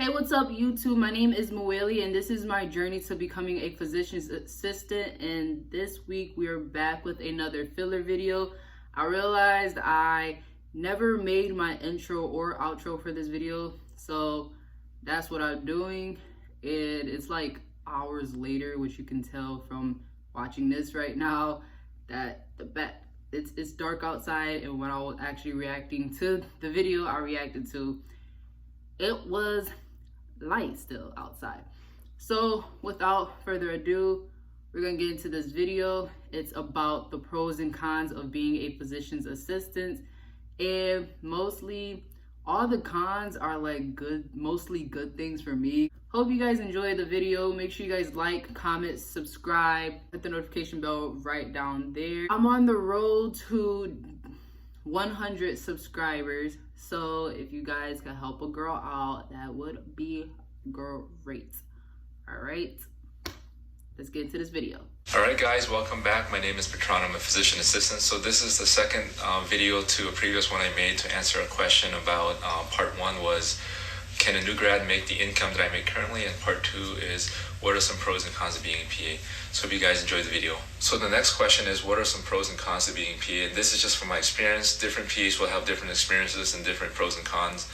Hey, what's up YouTube? My name is Moeli and this is my journey to becoming a physician's assistant, and this week we are back with another filler video. I realized I never made my intro or outro for this video, so that's what I'm doing. And it's like hours later, which you can tell from watching this right now, that it's dark outside, and when I was actually reacting to the video I reacted to, it was light still outside. So without further ado, we're gonna get into this video. It's about the pros and cons of being a physician's assistant, and mostly all the cons are like mostly good things for me. Hope you guys enjoy the video. Make sure you guys like, comment, subscribe, hit the notification bell right down there. I'm on the road to 100 subscribers, so if you guys can help a girl out, that would be great. All right, let's get into this video. All right, guys, welcome back. My name is Bertrand. I'm a physician assistant. So this is the second video to a previous one I made to answer a question about part one was, can a new grad make the income that I make currently? And part two is, what are some pros and cons of being a PA? So hope you guys enjoyed the video. So the next question is, what are some pros and cons of being a PA? This is just from my experience. Different PAs will have different experiences and different pros and cons.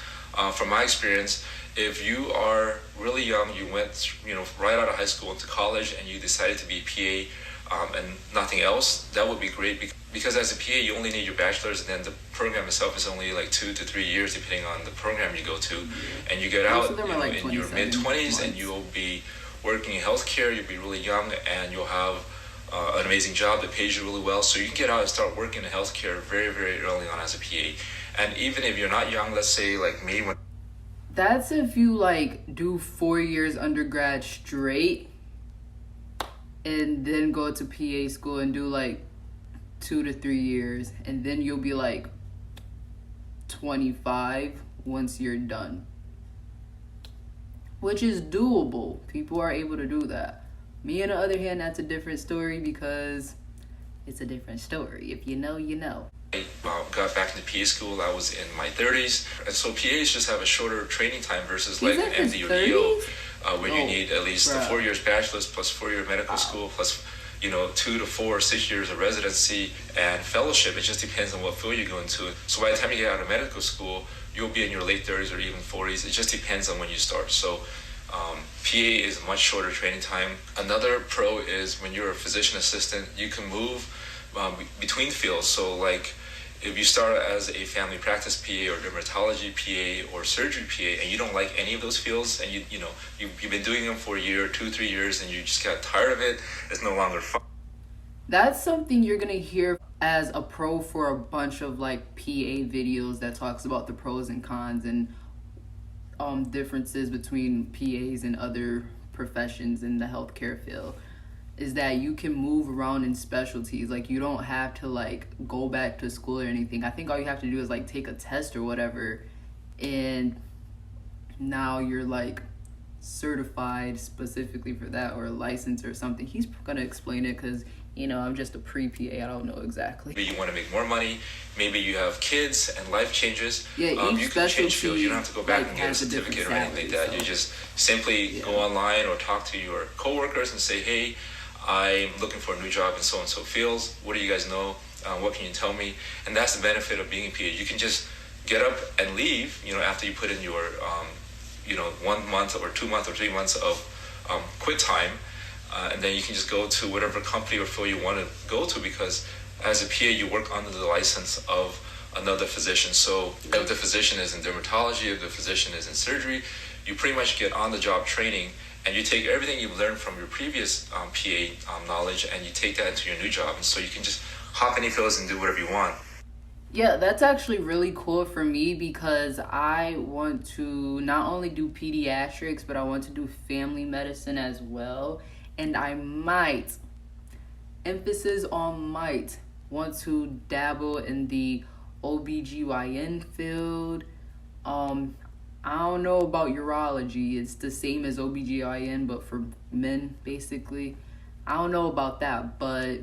From my experience, if you are really young, you went right out of high school into college and you decided to be a PA and nothing else, that would be great, because as a PA you only need your bachelor's, and then the program itself is only like 2 to 3 years depending on the program you go to, and you get out in your mid-20s and you'll be working in healthcare. You'll be really young and you'll have an amazing job that pays you really well, so you can get out and start working in healthcare very, very early on as a PA. And even if you're not young, let's say like me, when that's if you like do 4 years undergrad straight and then go to PA school and do like 2 to 3 years, and then you'll be like 25 once you're done, which is doable. People are able to do that. Me, on the other hand, that's a different story, because it's a different story. If you know, you know. I got back into PA school, I was in my 30s, and so PAs just have a shorter training time versus like an MD or DO, where you need at least 4 years bachelor's plus 4 year medical school plus 2 to 4 or 6 years of residency and fellowship. It just depends on what field you go into. So by the time you get out of medical school, you'll be in your late 30s or even 40s. It just depends on when you start. So PA is much shorter training time. Another pro is when you're a physician assistant, you can move between fields. So like if you start as a family practice PA or dermatology PA or surgery PA and you don't like any of those fields, and you've been doing them for a year, 2, 3 years, and you just got tired of it, it's no longer fun. That's something you're gonna hear as a pro for a bunch of like PA videos that talks about the pros and cons and differences between PAs and other professions in the healthcare field, is that you can move around in specialties. Like, you don't have to like go back to school or anything. I think all you have to do is like take a test or whatever, and now you're like certified specifically for that, or a license or something. He's gonna explain it, because I'm just a pre-PA. I don't know exactly. Maybe you want to make more money. Maybe you have kids and life changes. Yeah, you can change fields. You don't have to go back and get a certificate or anything like that. So you just simply go online or talk to your coworkers and say, hey, I'm looking for a new job in so-and-so fields. What do you guys know? What can you tell me? And that's the benefit of being a PA. You can just get up and leave, after you put in your, 1 month or 2 months or 3 months of quit time. And then you can just go to whatever company or field you want to go to, because as a PA, you work under the license of another physician. So if the physician is in dermatology, if the physician is in surgery, you pretty much get on-the-job training, and you take everything you've learned from your previous PA knowledge, and you take that into your new job. And so you can just hop any fields and do whatever you want. Yeah, that's actually really cool for me, because I want to not only do pediatrics, but I want to do family medicine as well. And I might, emphasis on might, want to dabble in the OBGYN field. I don't know about urology. It's the same as OBGYN, but for men, basically. I don't know about that, but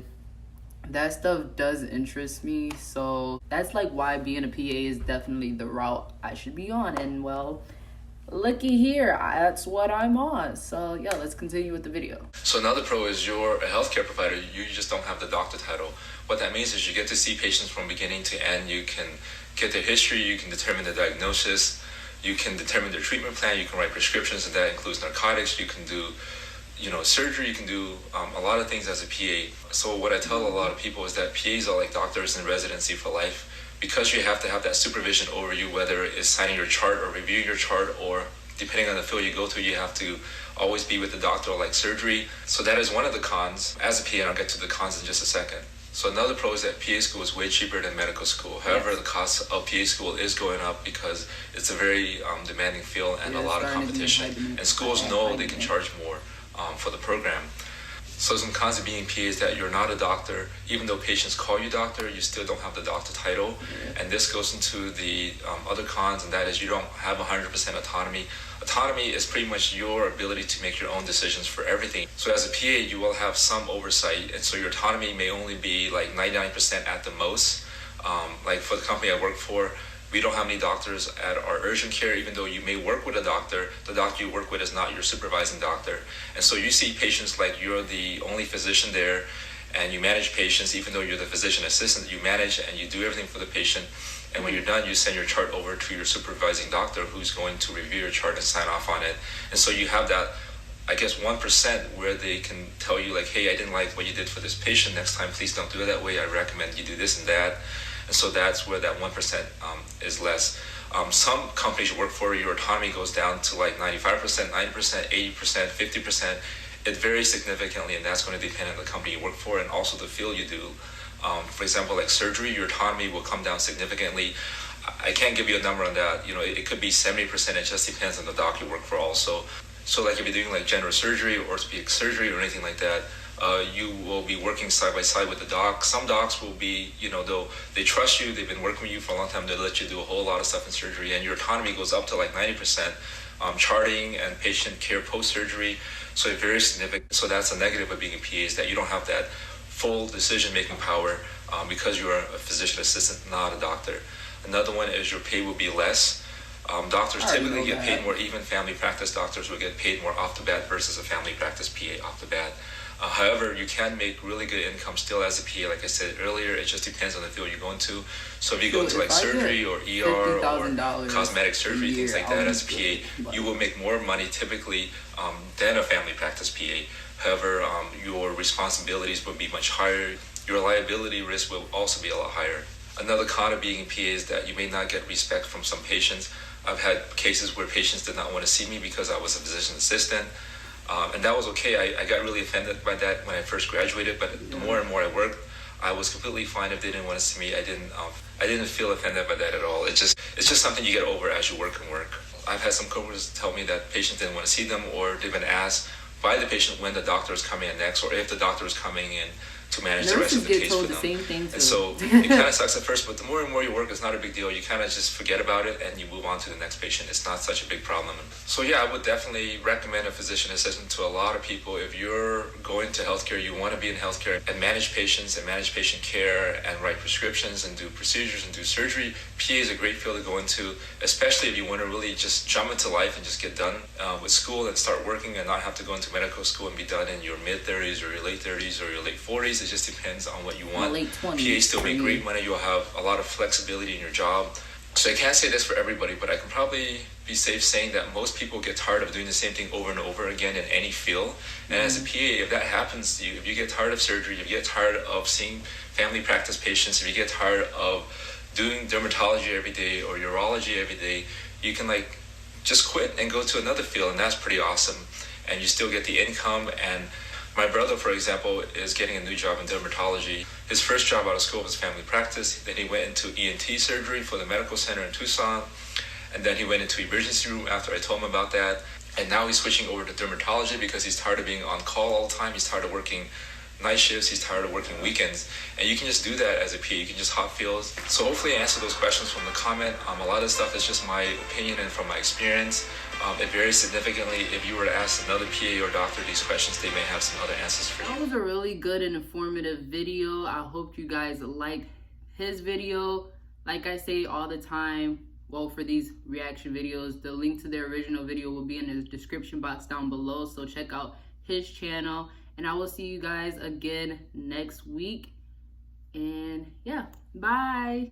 that stuff does interest me. So that's like why being a PA is definitely the route I should be on. And well, looky here, that's what I'm on. So yeah, let's continue with the video. So another pro is you're a healthcare provider. You just don't have the doctor title. What that means is you get to see patients from beginning to end. You can get their history. You can determine the diagnosis. You can determine their treatment plan. You can write prescriptions, and that includes narcotics. You can do, surgery. You can do a lot of things as a PA. So what I tell a lot of people is that PAs are like doctors in residency for life, because you have to have that supervision over you, whether it's signing your chart or reviewing your chart, or depending on the field you go to, you have to always be with the doctor, like surgery. So that is one of the cons as a PA, and I'll get to the cons in just a second. So another pro is that PA school is way cheaper than medical school. However, yes, the cost of PA school is going up because it's a very demanding field and a lot of competition. And schools know they can charge more for the program. So some cons of being PA is that you're not a doctor. Even though patients call you doctor, you still don't have the doctor title. And this goes into the other cons, and that is you don't have 100% autonomy. Autonomy is pretty much your ability to make your own decisions for everything. So as a PA, you will have some oversight, and so your autonomy may only be like 99% at the most. Like for the company I work for, we don't have any doctors at our urgent care. Even though you may work with a doctor, the doctor you work with is not your supervising doctor. And so you see patients like you're the only physician there, and you manage patients. Even though you're the physician assistant, you manage and you do everything for the patient. And when you're done, you send your chart over to your supervising doctor, who's going to review your chart and sign off on it. And so you have that, I guess, 1% where they can tell you like, hey, I didn't like what you did for this patient. Next time, please don't do it that way. I recommend you do this and that. And so that's where that 1% is less. Some companies you work for, your autonomy goes down to like 95%, 90%, 80%, 50%. It varies significantly, and that's going to depend on the company you work for and also the field you do. For example, like surgery, your autonomy will come down significantly. I can't give you a number on that. It could be 70%. It just depends on the doc you work for also. So like if you're doing like general surgery or orthopedic surgery or anything like that, you will be working side by side with the doc. Some docs will be, they trust you, they've been working with you for a long time, they'll let you do a whole lot of stuff in surgery, and your autonomy goes up to like 90%. Charting and patient care post-surgery, so it's very significant. So that's a negative of being a PA, is that you don't have that full decision-making power because you are a physician assistant, not a doctor. Another one is your pay will be less. Doctors typically get paid more. Even family practice doctors will get paid more off the bat versus a family practice PA off the bat. However, you can make really good income still as a PA. Like I said earlier, it just depends on the field you're going to. So if you go into like surgery or ER or cosmetic surgery, things like that as a PA, you will make more money typically than a family practice PA. However, your responsibilities will be much higher. Your liability risk will also be a lot higher. Another con of being a PA is that you may not get respect from some patients. I've had cases where patients did not want to see me because I was a physician assistant. And that was okay. I got really offended by that when I first graduated, but the more and more I worked, I was completely fine if they didn't want to see me. I didn't feel offended by that at all. It's just something you get over as you work and work. I've had some coworkers tell me that patients didn't want to see them, or they've been asked by the patient when the doctor is coming in next, or if the doctor is coming in to manage the rest of the case for them. And so it kind of sucks at first, but the more and more you work, it's not a big deal. You kind of just forget about it and you move on to the next patient. It's not such a big problem. So yeah, I would definitely recommend a physician assistant to a lot of people. If you're going to healthcare, you want to be in healthcare and manage patients and manage patient care and write prescriptions and do procedures and do surgery, PA is a great field to go into, especially if you want to really just jump into life and just get done with school and start working and not have to go into medical school and be done in your mid-30s or your late 30s or your late 40s. It just depends on what you want. Late 20s. PAs still make great money. You'll have a lot of flexibility in your job. So I can't say this for everybody, but I can probably be safe saying that most people get tired of doing the same thing over and over again in any field. And as a PA, if that happens to you, if you get tired of surgery, if you get tired of seeing family practice patients, if you get tired of doing dermatology every day or urology every day, you can just quit and go to another field, and that's pretty awesome. And you still get the income. And my brother, for example, is getting a new job in dermatology. His first job out of school was family practice. Then he went into ENT surgery for the medical center in Tucson. And then he went into emergency room after I told him about that. And now he's switching over to dermatology because he's tired of being on call all the time. He's tired of working night shifts. He's tired of working weekends. And you can just do that as a PA. You can just hop fields. So hopefully I answered those questions from the comment. A lot of stuff is just my opinion and from my experience. It varies significantly. If you were to ask another PA or doctor these questions, they may have some other answers for you. That was a really good and informative video. I hope you guys liked his video. Like I say all the time, well, for these reaction videos. The link to their original video will be in the description box down below, so check out his channel. And I will see you guys again next week. And yeah, bye.